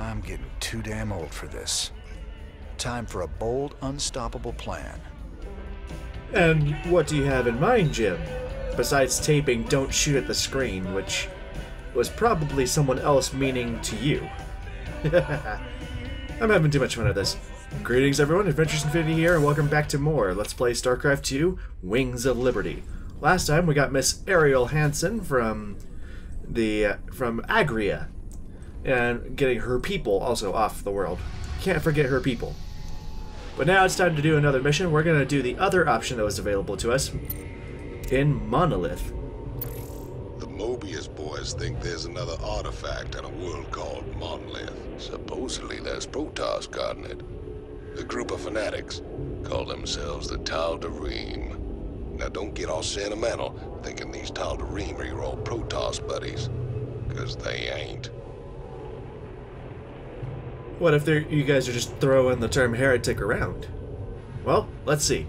I'm getting too damn old for this. Time for a bold, unstoppable plan. And what do you have in mind, Jim? Besides taping "Don't shoot at the screen," which was probably someone else meaning to you. I'm having too much fun at this. Greetings everyone, Adventures Infinity here, and welcome back to more Let's Play Starcraft 2, Wings of Liberty. Last time we got Miss Ariel Hansen from Agria, and getting her people also off the world. Can't forget her people. But now it's time to do another mission. We're going to do the other option that was available to us in Monolith. The Mobius boys think there's another artifact in a world called Monolith. Supposedly there's Protoss guarding it. A group of fanatics call themselves the Tal'Darim. Now don't get all sentimental thinking these Tal'Darim are your old Protoss buddies, because they ain't. What if you guys are just throwing the term heretic around? Well, let's see.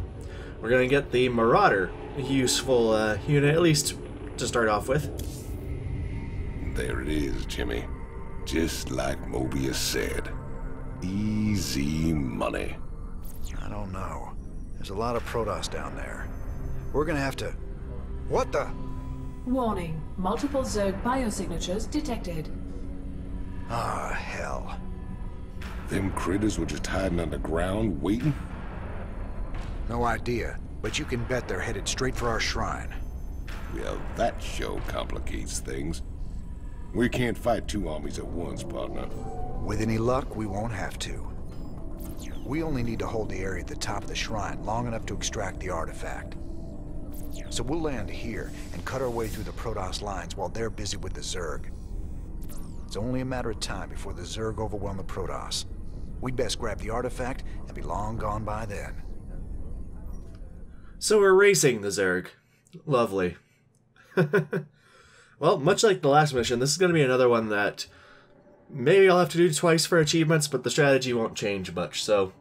We're going to get the Marauder useful unit, at least to start off with. There it is, Jimmy. Just like Mobius said. Easy money. I don't know. There's a lot of Protoss down there. We're gonna have to... What the? Warning. Multiple Zerg biosignatures detected. Ah, hell. Them critters were just hiding underground, waiting? No idea, but you can bet they're headed straight for our shrine. Well, that show complicates things. We can't fight two armies at once, partner. With any luck, we won't have to. We only need to hold the area at the top of the shrine long enough to extract the artifact. So we'll land here and cut our way through the Protoss lines while they're busy with the Zerg. It's only a matter of time before the Zerg overwhelm the Protoss. We'd best grab the artifact and be long gone by then. So we're racing the Zerg. Lovely. Well, much like the last mission, this is going to be another one that maybe I'll have to do twice for achievements, but the strategy won't change much, so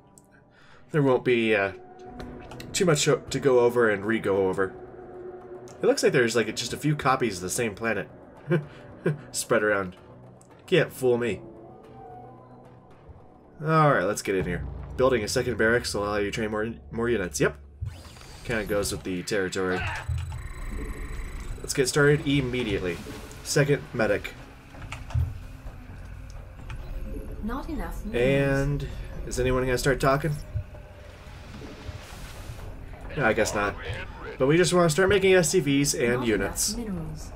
there won't be too much to go over and re-go over. It looks like there's like just a few copies of the same planet spread around. Can't fool me. Alright, let's get in here. Building a second barracks will allow you to train more units. Yep. Kind of goes with the territory. Let's get started immediately. Second medic. Not enough minerals. And is anyone gonna start talking? No, I guess not. But we just want to start making SCVs and Not units. enough minerals.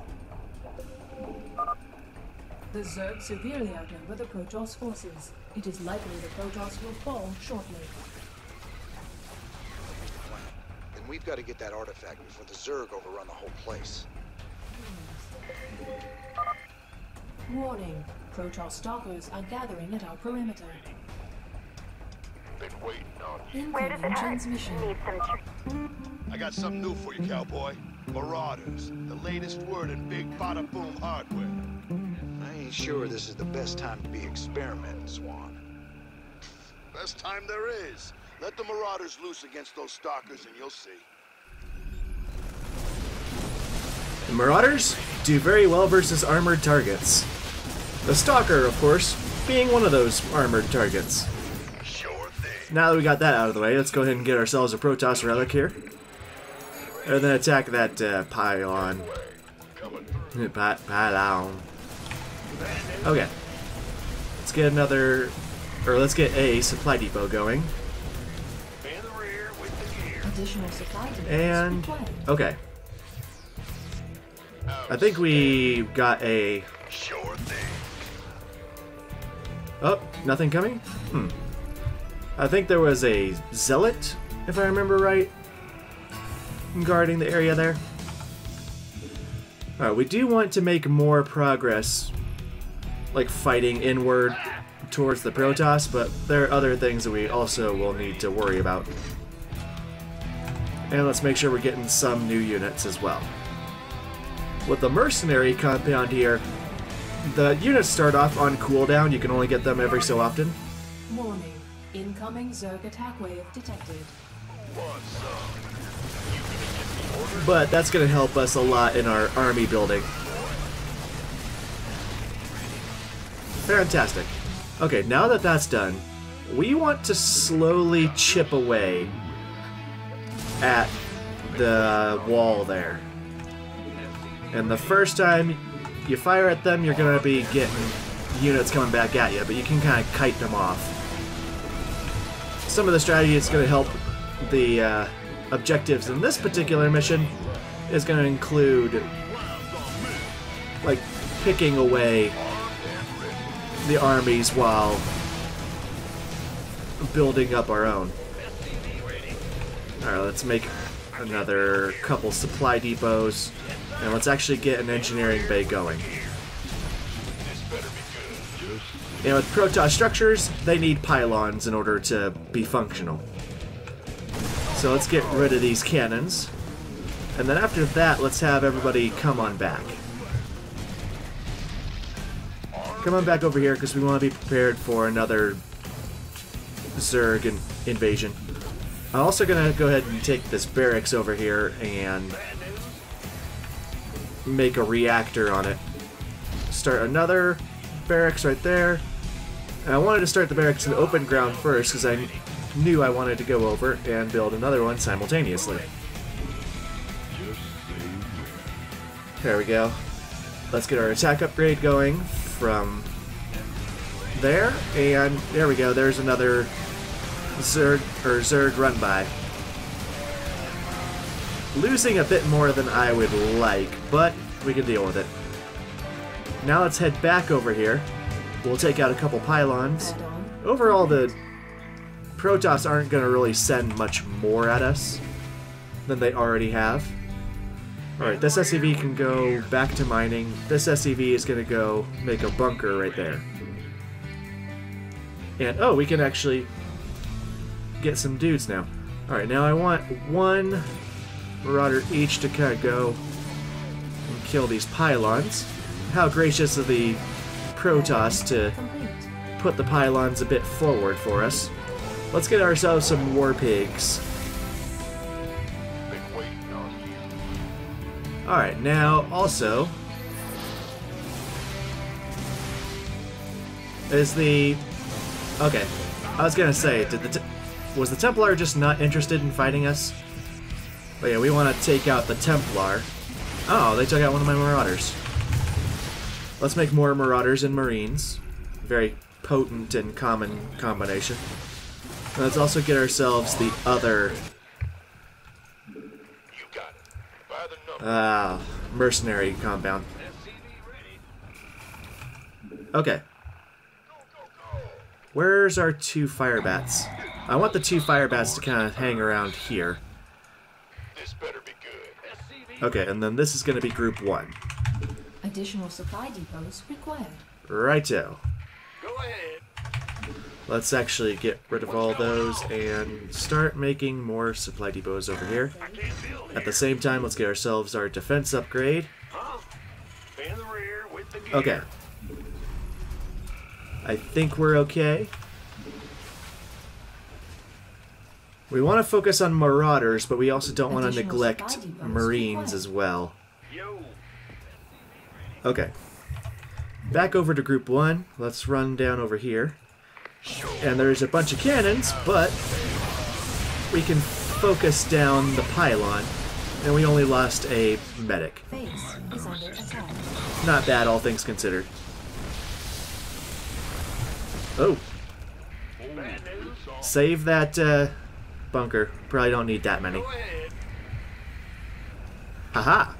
The Zerg severely outnumber the Protoss forces. It is likely the Protoss will fall shortly. Then we've got to get that artifact before the Zerg overrun the whole place. Warning. Protoss stalkers are gathering at our perimeter. Been waiting on you. Incoming transmission. I got something new for you, cowboy. Marauders, the latest word in big bada boom hardware. I ain't sure this is the best time to be experimenting, Swan. Best time there is. Let the Marauders loose against those stalkers and you'll see. The Marauders do very well versus armored targets. The Stalker, of course, being one of those armored targets. Sure thing. Now that we got that out of the way, let's go ahead and get ourselves a Protoss Relic here. And then attack that pylon. Pylon. Okay. Let's get another... Or let's get a supply depot going. Additional supply depots And... required. Okay. I think we got a... Sure thing. Oh, nothing coming? I think there was a zealot, if I remember right, guarding the area there. Alright, we do want to make more progress, like fighting inward towards the Protoss, but there are other things that we also will need to worry about. And let's make sure we're getting some new units as well. With the mercenary compound here, the units start off on cooldown. You can only get them every so often. Warning. Incoming Zerg attack wave detected. But that's going to help us a lot in our army building. Fantastic. Okay, now that that's done, we want to slowly chip away at the wall there. And the first time you fire at them, you're going to be getting units coming back at you, but you can kind of kite them off. Some of the strategy that's going to help the objectives in this particular mission is going to include, like, picking away the armies while building up our own. Alright, let's make another couple supply depots, and let's actually get an engineering bay going. And with Protoss structures, they need pylons in order to be functional. So let's get rid of these cannons, and then after that, let's have everybody come on back. Come on back over here, because we want to be prepared for another Zerg invasion. I'm also going to go ahead and take this barracks over here and make a reactor on it. Start another barracks right there. And I wanted to start the barracks in the open ground first, because I knew I wanted to go over and build another one simultaneously. There we go. Let's get our attack upgrade going from there, and there we go. There's another Zerg run by. Losing a bit more than I would like, but we can deal with it. Now let's head back over here. We'll take out a couple pylons. Overall, the Protoss aren't going to really send much more at us than they already have. Alright, this SCV can go back to mining. This SCV is going to go make a bunker right there. And, oh, we can actually get some dudes now. Alright, now I want one Marauder each to kind of go and kill these pylons. How gracious of the Protoss to put the pylons a bit forward for us. Let's get ourselves some war pigs. Alright, now also is the... Okay, I was gonna say, was the Templar just not interested in fighting us? But yeah, we want to take out the Templar. Oh, they took out one of my Marauders. Let's make more Marauders and Marines. Very potent and common combination. And let's also get ourselves the other... mercenary compound. Okay. Where's our two fire bats? I want the two fire bats to kind of hang around here. Okay, and then this is going to be group 1. Additional supply depots required. Righto. Go ahead. Let's actually get rid of all those and start making more supply depots over here. At the same time, let's get ourselves our defense upgrade. In the rear with the gear. Okay. I think we're okay. We want to focus on Marauders, but we also don't want to neglect Marines as well. Okay. Back over to Group 1. Let's run down over here. And there's a bunch of cannons, but we can focus down the pylon. And we only lost a medic. Base is under attack. Not bad, all things considered. Oh. Save that bunker. Probably don't need that many. Haha.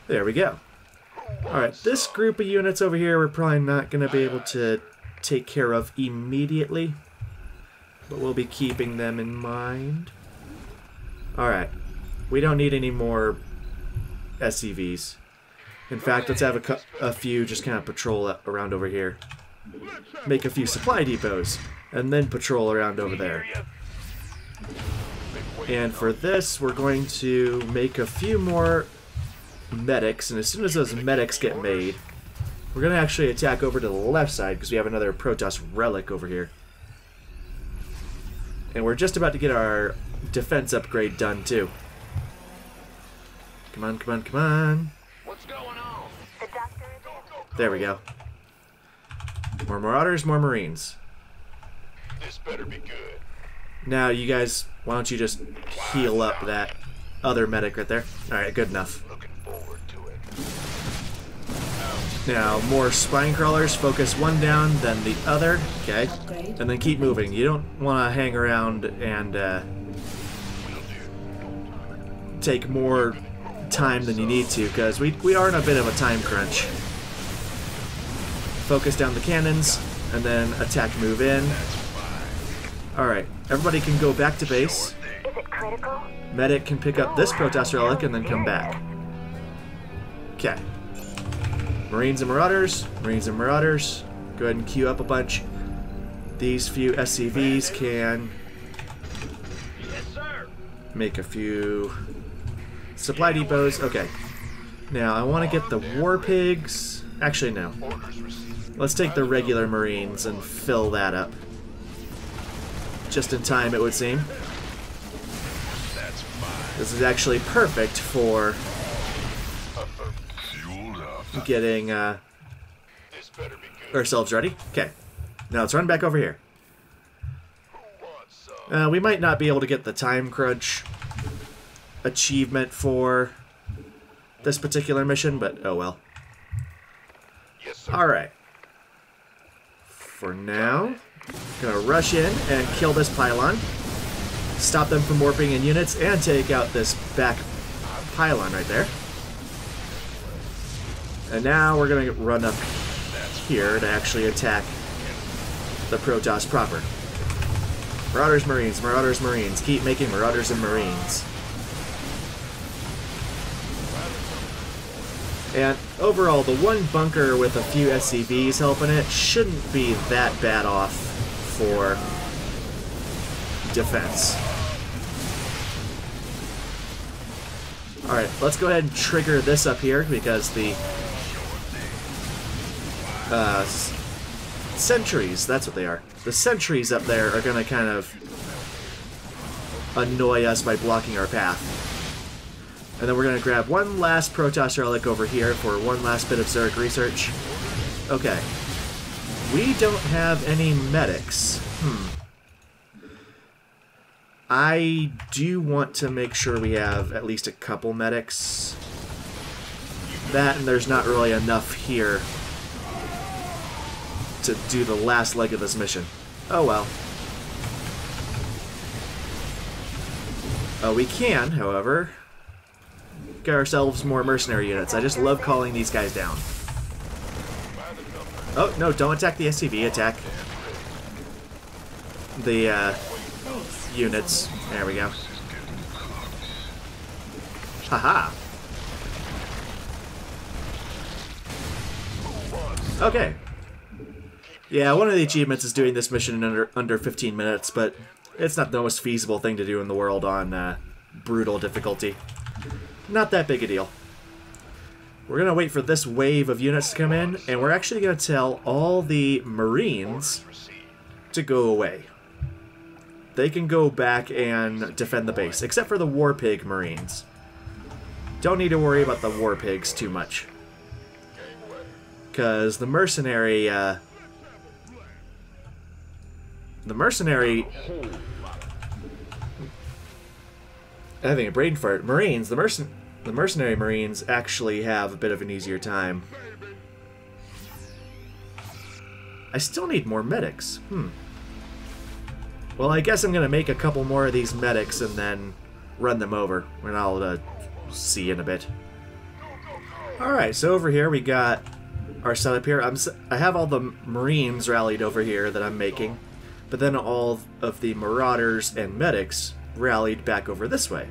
There we go. Alright, this group of units over here we're probably not going to be able to take care of immediately. But we'll be keeping them in mind. Alright. We don't need any more SCVs. In fact, let's have a few just kind of patrol around over here. Make a few supply depots, and then patrol around over there. And for this, we're going to make a few more medics, and as soon as those medics get made, we're going to actually attack over to the left side, because we have another Protoss Relic over here. And we're just about to get our defense upgrade done, too. Come on, come on, come on. What's going on? There we go. More Marauders, more Marines. This better be good. Now, you guys, why don't you just heal up that other medic right there? Alright, good enough. Looking forward to it. Now, more spine crawlers. Focus one down, then the other. Okay. And then keep moving. You don't want to hang around and take more time than you need to, because we are in a bit of a time crunch. Focus down the cannons, and then attack move in. Alright, everybody can go back to base. Is it critical? Medic can pick up this Protoss Relic and then come back. Okay. Marines and Marauders. Marines and Marauders. Go ahead and queue up a bunch. These few SCVs can make a few supply depots. Okay. Now, I want to get the War Pigs. Actually, no. Let's take the regular Marines and fill that up. Just in time, it would seem. This is actually perfect for getting ourselves ready. Okay. Now let's run back over here. We might not be able to get the time crunch achievement for this particular mission, but oh well. Alright. For now, gonna rush in and kill this pylon. Stop them from warping in units and take out this back pylon right there. And now we're gonna run up here to actually attack the Protoss proper. Marauders, Marines, Marauders, Marines. Keep making Marauders and Marines. And overall, the one bunker with a few SCVs helping it shouldn't be that bad off for defense. Alright, let's go ahead and trigger this up here because the sentries, that's what they are. The sentries up there are going to kind of annoy us by blocking our path. And then we're going to grab one last Protoss Relic over here for one last bit of Zerg research. Okay. We don't have any medics. I do want to make sure we have at least a couple medics. That, and there's not really enough here to do the last leg of this mission. Oh well. We can, however, get ourselves more mercenary units. I just love calling these guys down. Oh, no, don't attack the SCV, attack the units. There we go. Haha. Okay. Yeah, one of the achievements is doing this mission in under 15 minutes, but it's not the most feasible thing to do in the world on brutal difficulty. Not that big a deal. We're going to wait for this wave of units to come in, and we're actually going to tell all the Marines to go away. They can go back and defend the base, except for the War Pig Marines. Don't need to worry about the War Pigs too much. Because the mercenary... having a brain fart. Marines, the mercenary Marines actually have a bit of an easier time. I still need more medics. Well, I guess I'm going to make a couple more of these medics and then run them over. And I'll see in a bit. Alright, so over here we got our setup here. I have all the Marines rallied over here that I'm making. But then all of the Marauders and medics rallied back over this way.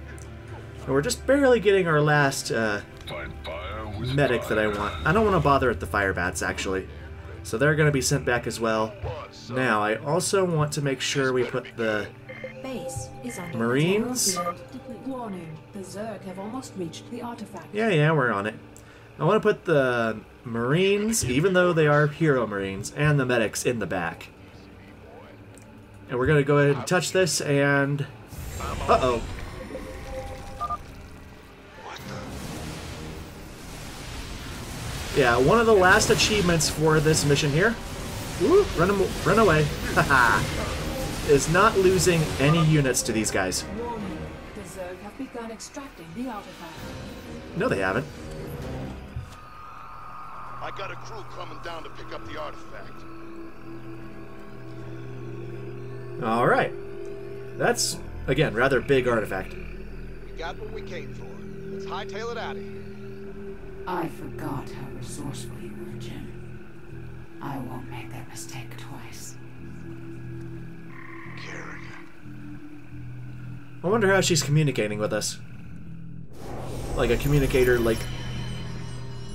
And we're just barely getting our last medic that I want. I don't want to bother with the fire bats, actually. So they're going to be sent back as well. Now, I also want to make sure we put the Marines... Warning, the Zerg have almost reached the artifact. Yeah, we're on it. I want to put the Marines, even though they are hero Marines, and the medics in the back. And we're going to go ahead and touch this, and... Uh-oh. Yeah, one of the last achievements for this mission here Woo, run away. Haha. Is not losing any units to these guys. Warning. The Zerg have begun extracting the artifact. No, they haven't. I got a crew coming down to pick up the artifact. Alright. That's, again, rather big artifact. We got what we came for. Let's hightail it out of here. I forgot how resourceful you were, Jim. I won't make that mistake twice. I wonder how she's communicating with us. Like a communicator, like,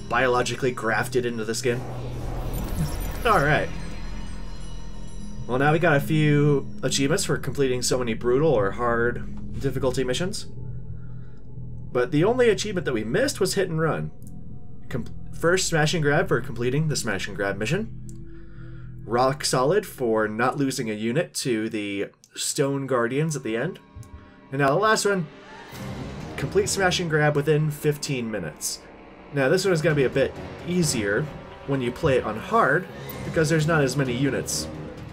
biologically grafted into the skin. Alright. Well, now we got a few achievements for completing so many brutal or hard difficulty missions. But the only achievement that we missed was hit and run. First smash and grab for completing the smash and grab mission. Rock solid for not losing a unit to the stone guardians at the end. And now the last one, complete smash and grab within 15 minutes. Now this one is going to be a bit easier when you play it on hard, because there's not as many units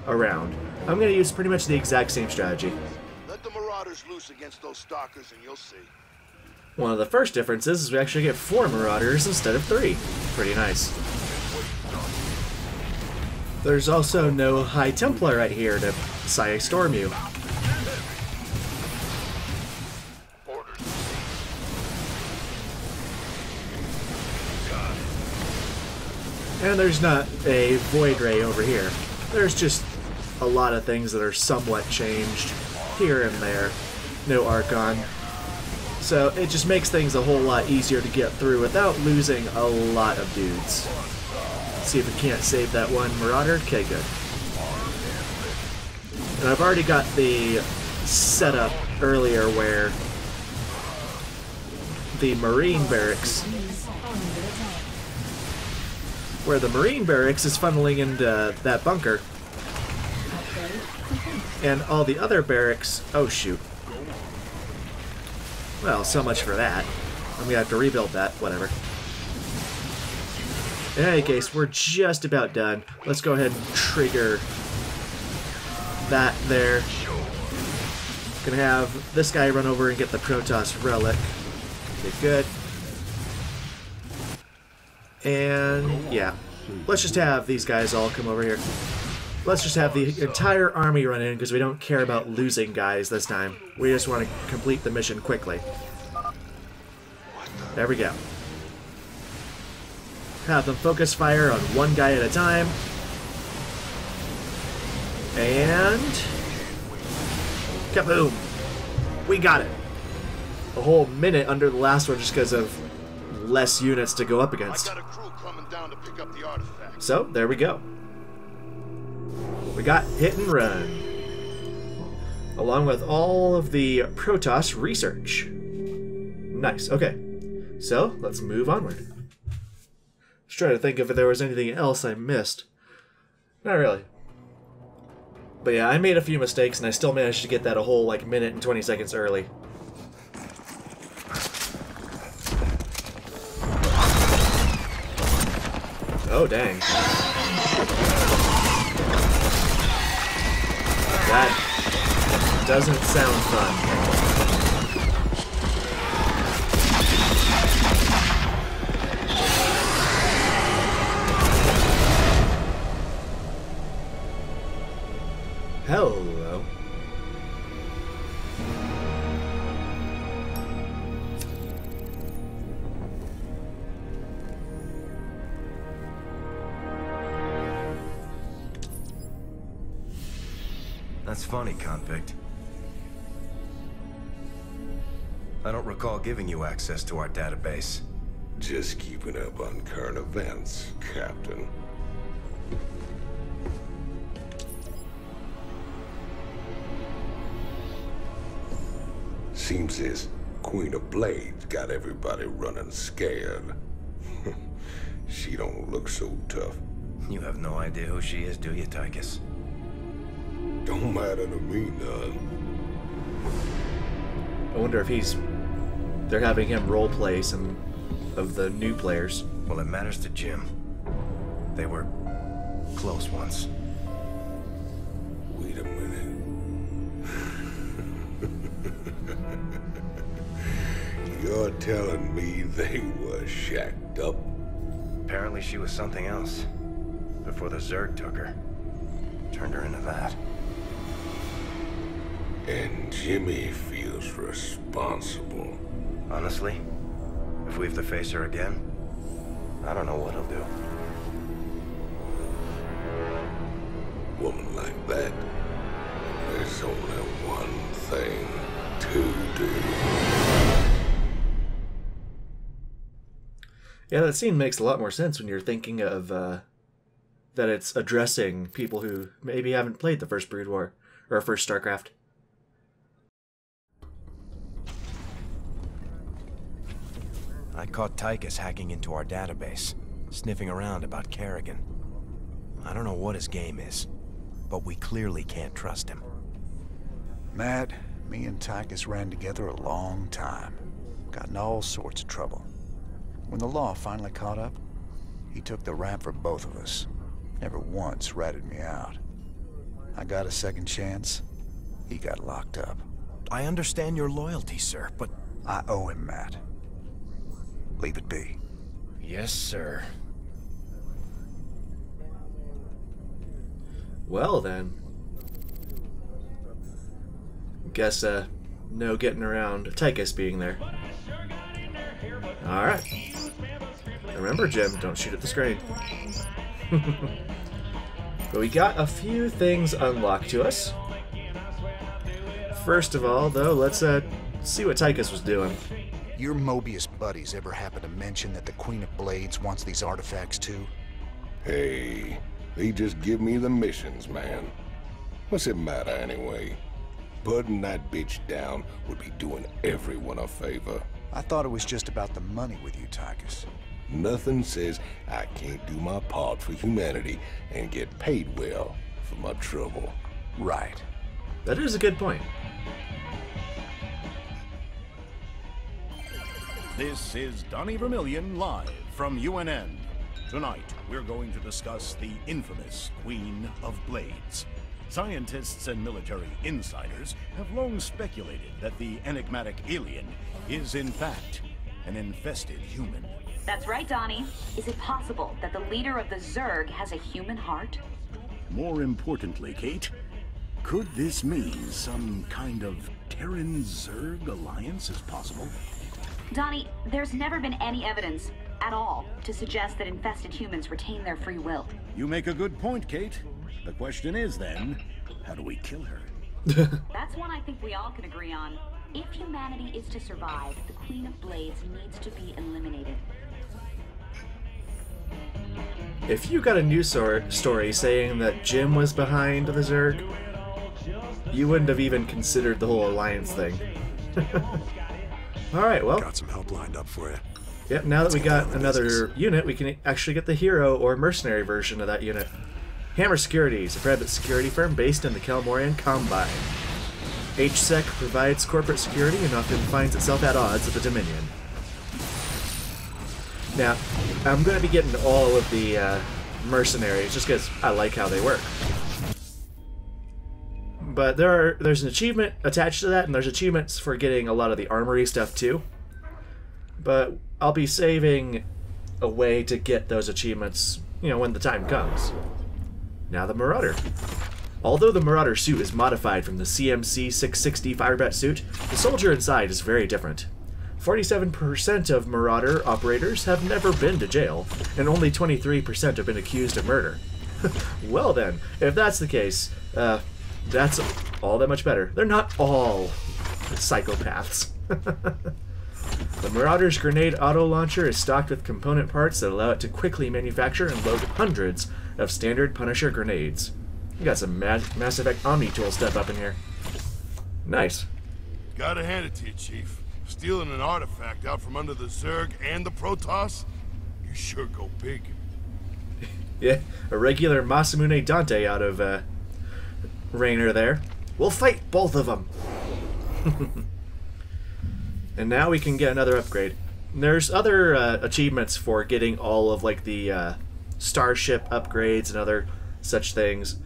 around. I'm going to use pretty much the exact same strategy. Let the Marauders loose against those stalkers and you'll see. One of the first differences is we actually get 4 Marauders instead of 3. Pretty nice. There's also no High Templar right here to Storm you. And there's not a Void Ray over here. There's just a lot of things that are somewhat changed here and there. No Archon. So it just makes things a whole lot easier to get through without losing a lot of dudes. See if we can't save that one Marauder. Okay, good. And I've already got the setup earlier where the Marine barracks is funneling into that bunker. And all the other barracks... Oh, shoot. Well, so much for that. I'm gonna have to rebuild that. Whatever. In any case, we're just about done. Let's go ahead and trigger that there. Gonna have this guy run over and get the Protoss Relic. Okay, good. And, yeah. Let's just have these guys all come over here. Let's just have the entire army run in, because we don't care about losing guys this time. We just want to complete the mission quickly. There we go. Have them focus fire on one guy at a time. And... kaboom! We got it! A whole minute under the last one just because of less units to go up against. I got a crew coming down to pick up the artifact. So, there we go. We got hit and run. Along with all of the Protoss research. Nice, okay. So, let's move onward. Just trying to think if there was anything else I missed. Not really. But yeah, I made a few mistakes and I still managed to get that a whole like minute and 20 seconds early. Oh, dang. That doesn't sound fun. Hello. That's funny, convict. I don't recall giving you access to our database. Just keeping up on current events, Captain. Seems this Queen of Blades got everybody running scared. She don't look so tough. You have no idea who she is, do you, Tychus? Don't matter to me none. I wonder if they're having him roleplay some of the new players. Well, it matters to Jim. They were Close ones. Wait a minute. You're telling me they were shacked up? Apparently she was something else. Before the Zerg took her. Turned her into that. And Jimmy feels responsible. Honestly, if we have to face her again, I don't know what he'll do. Woman like that, there's only one thing to do. Yeah, that scene makes a lot more sense when you're thinking of that it's addressing people who maybe haven't played the first Brood War or first Starcraft. I caught Tychus hacking into our database, sniffing around about Kerrigan. I don't know what his game is, but we clearly can't trust him. Matt, me and Tychus ran together a long time. Got in all sorts of trouble. When the law finally caught up, he took the rap for both of us. Never once ratted me out. I got a second chance. He got locked up. I understand your loyalty, sir, but... I owe him, Matt. Leave it be. Yes, sir. Well then. Guess no getting around Tychus being there. Alright. Remember, Jim, don't shoot at the screen. But we got a few things unlocked to us. First of all, though, let's see what Tychus was doing. Your Mobius buddies ever happen to mention that the Queen of Blades wants these artifacts too? Hey, they just give me the missions, man. What's it matter anyway? Putting that bitch down would be doing everyone a favor. I thought it was just about the money with you, Tychus. Nothing says I can't do my part for humanity and get paid well for my trouble. Right. That is a good point. This is Donnie Vermillion live from UNN. Tonight, we're going to discuss the infamous Queen of Blades. Scientists and military insiders have long speculated that the enigmatic alien is, in fact, an infested human. That's right, Donnie. Is it possible that the leader of the Zerg has a human heart? More importantly, Kate, could this mean some kind of Terran-Zerg alliance is possible? Donnie, there's never been any evidence at all to suggest that infested humans retain their free will. You make a good point, Kate. The question is then, how do we kill her? That's one I think we all can agree on. If humanity is to survive, the Queen of Blades needs to be eliminated. If you got a news story saying that Jim was behind the Zerg, you wouldn't have even considered the whole alliance thing. Alright, well. Got some help lined up for you. Yep, now that we got another unit, we can actually get the hero or mercenary version of that unit. Hammer Security is a private security firm based in the Calmorian Combine. HSEC provides corporate security and often finds itself at odds with the Dominion. Now, I'm going to be getting all of the mercenaries just because I like how they work. But there's an achievement attached to that, and there's achievements for getting a lot of the armory stuff too. But I'll be saving a way to get those achievements, when the time comes. Now the Marauder. Although the Marauder suit is modified from the CMC 660 Firebat suit, the soldier inside is very different. 47% of Marauder operators have never been to jail, and only 23% have been accused of murder. Well then, if that's the case, that's all that much better. They're not all psychopaths. The Marauder's grenade auto launcher is stocked with component parts that allow it to quickly manufacture and load hundreds of standard Punisher grenades. You got some Mass Effect Omni tool stuff up in here. Nice. Gotta hand it to you, Chief. Stealing an artifact out from under the Zerg and the Protoss? You sure go big. Yeah, a regular Masamune Dante out of Raynor there. We'll fight both of them. And now we can get another upgrade. There's other achievements for getting all of like the starship upgrades and other such things.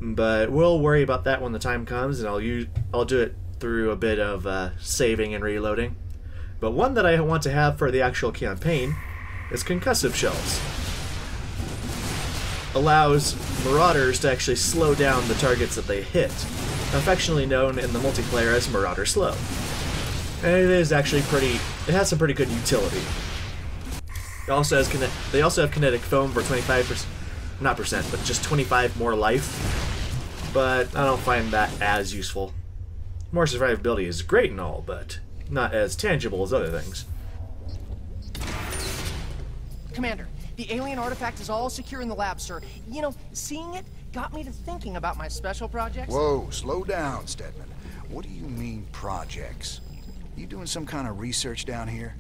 But we'll worry about that when the time comes, and I'll do it through a bit of saving and reloading. But one that I want to have for the actual campaign is concussive shells. Allows marauders to actually slow down the targets that they hit, affectionately known in the multiplayer as Marauder Slow. And it is actually it has some pretty good utility. It also has they also have kinetic foam for 25%, not percent, but just 25 more life. But I don't find that as useful. More survivability is great and all, but not as tangible as other things. Commander, the alien artifact is all secure in the lab, sir. You know, seeing it got me to thinking about my special projects. Whoa, slow down, Stedman. What do you mean, projects? You doing some kind of research down here?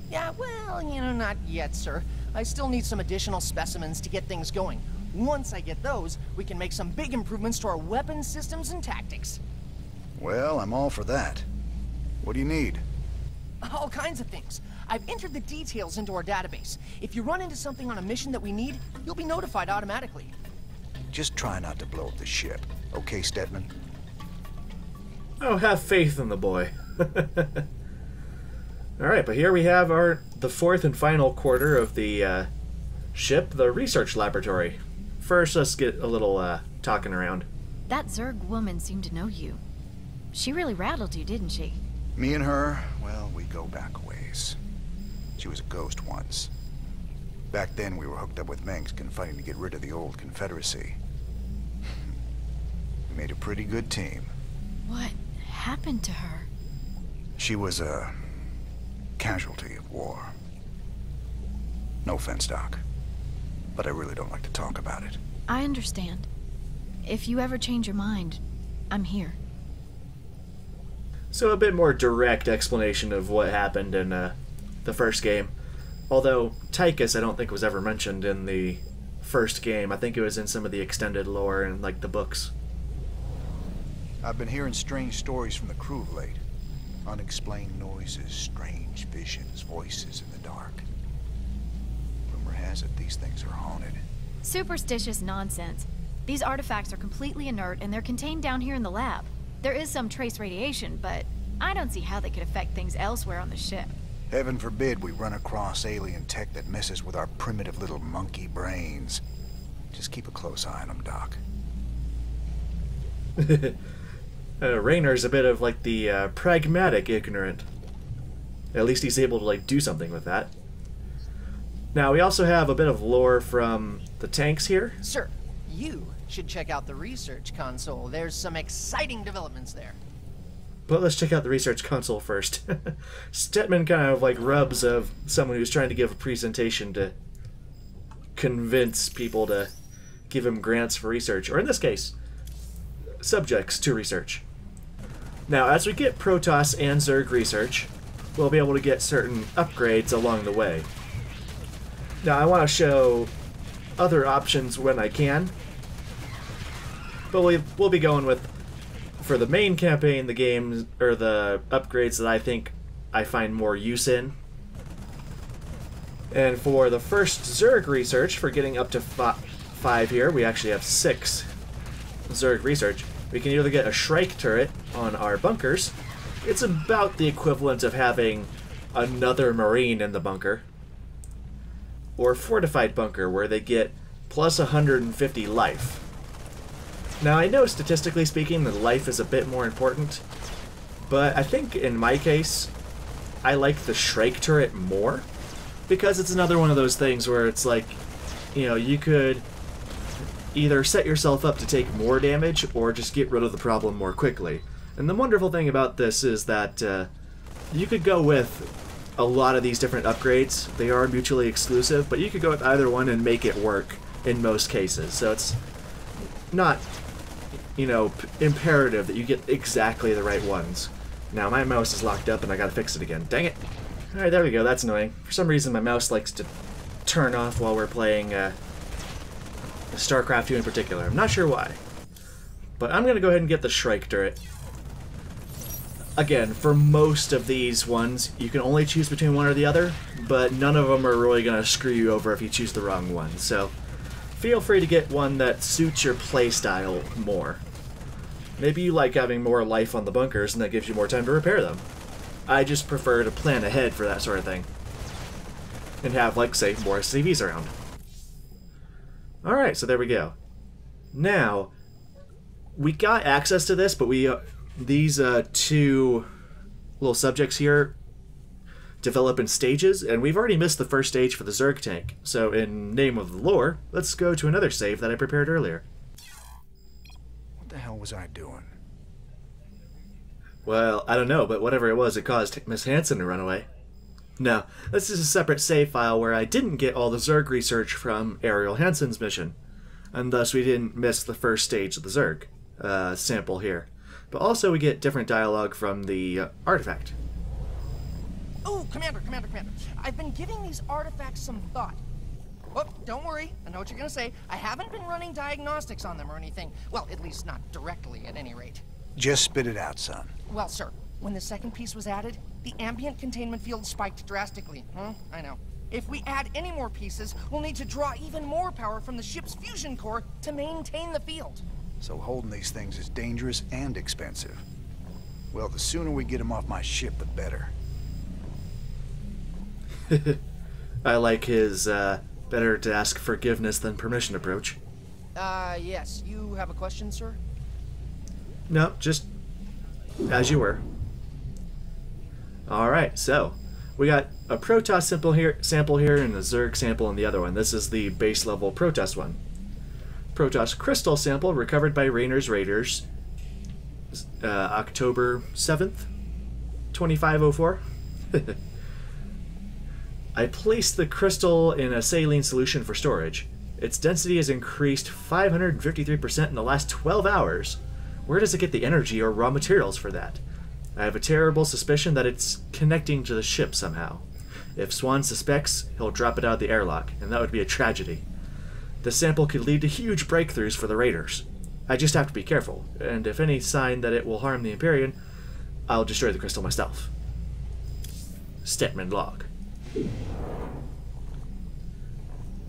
Yeah, well, you know, not yet, sir. I still need some additional specimens to get things going. Once I get those, we can make some big improvements to our weapon systems and tactics. Well, I'm all for that. What do you need? All kinds of things. I've entered the details into our database. If you run into something on a mission that we need, you'll be notified automatically. Just try not to blow up the ship. Okay, Stedman? Oh, have faith in the boy. Alright, but here we have the fourth and final quarter of the ship, the research laboratory. First, let's get a little talking around. That Zerg woman seemed to know you. She really rattled you, didn't she? Me and her, well, we go back a ways. She was a ghost once. Back then, we were hooked up with Mengsk and fighting to get rid of the old Confederacy. We made a pretty good team. What happened to her? She was a casualty of war. No offense, Doc, but I really don't like to talk about it. I understand. If you ever change your mind, I'm here. So a bit more direct explanation of what happened in the first game. Although Tychus I don't think was ever mentioned in the first game. I think it was in some of the extended lore and like the books. I've been hearing strange stories from the crew of late. Unexplained noises, strange visions, voices in the dark. Rumor has it these things are haunted. Superstitious nonsense. These artifacts are completely inert and they're contained down here in the lab. There is some trace radiation, but I don't see how they could affect things elsewhere on the ship. Heaven forbid we run across alien tech that messes with our primitive little monkey brains. Just keep a close eye on them, Doc. Raynor's a bit of like the pragmatic ignorant. At least he's able to like do something with that. Now we also have a bit of lore from the tanks here. Sir, you should check out the research console. There's some exciting developments there. But let's check out the research console first. Stedman kind of like rubs of someone who's trying to give a presentation to convince people to give him grants for research, or in this case, subjects to research. Now, as we get Protoss and Zerg research, we'll be able to get certain upgrades along the way. Now, I want to show other options when I can, but we'll be going with, for the main campaign, the games or the upgrades that I think I find more use in. And for the first Zerg research, for getting up to 5 here, we actually have 6 Zerg research. We can either get a Shrike turret on our bunkers. It's about the equivalent of having another Marine in the bunker. Or a fortified bunker, where they get plus 150 life. Now, I know statistically speaking that life is a bit more important, but I think in my case, I like the Shrike turret more, because it's another one of those things where it's like, you know, you could either set yourself up to take more damage or just get rid of the problem more quickly. And the wonderful thing about this is that you could go with a lot of these different upgrades. They are mutually exclusive, but you could go with either one and make it work in most cases. So it's not, you know, imperative that you get exactly the right ones. Now my mouse is locked up and I gotta fix it again. Dang it! Alright, there we go. That's annoying. For some reason my mouse likes to turn off while we're playing Starcraft 2 in particular. I'm not sure why. But I'm gonna go ahead and get the Shrike turret. again, for most of these ones, you can only choose between one or the other, but none of them are really going to screw you over if you choose the wrong one. So feel free to get one that suits your playstyle more. Maybe you like having more life on the bunkers and that gives you more time to repair them. I just prefer to plan ahead for that sort of thing. And have, like, say, more SCVs around. Alright, so there we go. Now, we got access to this, but these two little subjects here develop in stages, and we've already missed the first stage for the Zerg tank. So in name of the lore, let's go to another save that I prepared earlier. What the hell was I doing? Well, I don't know, but whatever it was, it caused Miss Hansen to run away. No, this is a separate save file where I didn't get all the Zerg research from Ariel Hansen's mission, and thus we didn't miss the first stage of the Zerg sample here. But also we get different dialogue from the artifact. Oh, Commander. I've been giving these artifacts some thought. Oh, don't worry. I know what you're going to say. I haven't been running diagnostics on them or anything. Well, at least not directly, at any rate. Just spit it out, son. Well, sir, when the second piece was added, the ambient containment field spiked drastically. I know. If we add any more pieces, we'll need to draw even more power from the ship's fusion core to maintain the field. So holding these things is dangerous and expensive. Well, the sooner we get them off my ship, the better. I like his better to ask forgiveness than permission approach. Yes. You have a question, sir? No, just as you were. Alright, so we got a Protoss sample here and a Zerg sample in the other one. This is the base level Protoss one. Protoss crystal sample recovered by Raynor's Raiders, October 7th, 2504. I placed the crystal in a saline solution for storage. Its density has increased 553% in the last 12 hours. Where does it get the energy or raw materials for that? I have a terrible suspicion that it's connecting to the ship somehow. If Swan suspects, he'll drop it out of the airlock, and that would be a tragedy. The sample could lead to huge breakthroughs for the Raiders. I just have to be careful, and if any sign that it will harm the Empyrean, I'll destroy the crystal myself. Stetman log.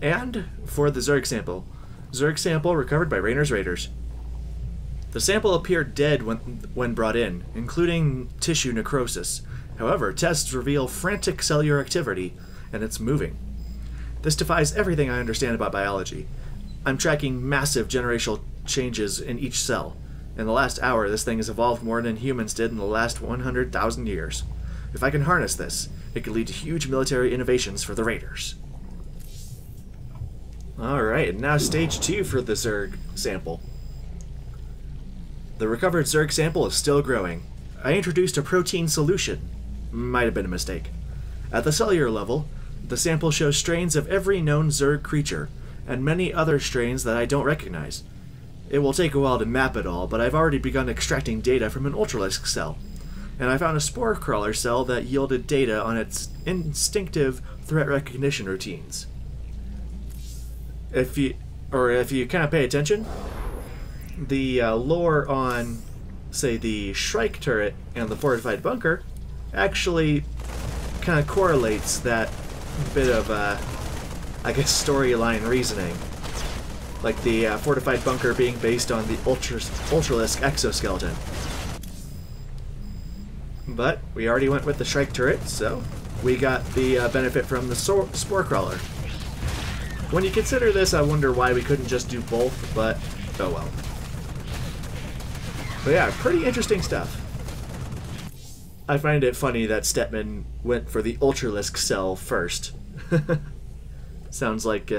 And for the Zerg sample recovered by Raynor's Raiders. The sample appeared dead when brought in, including tissue necrosis. However, tests reveal frantic cellular activity, and it's moving. This defies everything I understand about biology. I'm tracking massive generational changes in each cell. In the last hour, this thing has evolved more than humans did in the last 100,000 years. If I can harness this, it could lead to huge military innovations for the Raiders. Alright, and now stage 2 for the Zerg sample. The recovered Zerg sample is still growing. I introduced a protein solution. Might have been a mistake. At the cellular level, the sample shows strains of every known Zerg creature, and many other strains that I don't recognize. It will take a while to map it all, but I've already begun extracting data from an Ultralisk cell, and I found a spore crawler cell that yielded data on its instinctive threat recognition routines. If you kind of pay attention, the lore on, say, the Shrike turret and the fortified bunker actually kind of correlates that bit of, I guess, storyline reasoning. Like the fortified bunker being based on the Ultralisk exoskeleton. But we already went with the Shrike turret, so we got the benefit from the spore crawler. When you consider this, I wonder why we couldn't just do both, but oh well. But yeah, pretty interesting stuff. I find it funny that Stetman went for the Ultralisk cell first. Sounds like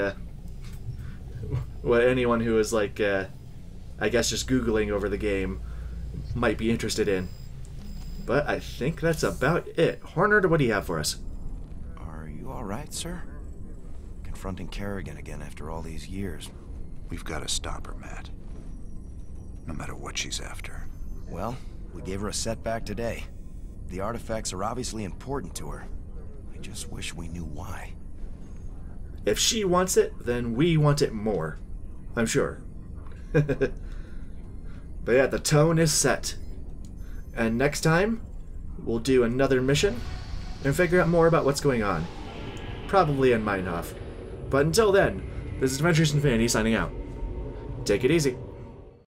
what anyone who is like, I guess just Googling over the game might be interested in. But I think that's about it. Horner, what do you have for us? Are you alright, sir? Confronting Kerrigan again after all these years. We've got to stop her, Matt. No matter what she's after. Well, we gave her a setback today. The artifacts are obviously important to her. I just wish we knew why. If she wants it, then we want it more. I'm sure. But yeah, the tone is set. And next time, we'll do another mission and figure out more about what's going on. Probably in Meinhof. But until then, this is Adventures Infinity signing out. Take it easy.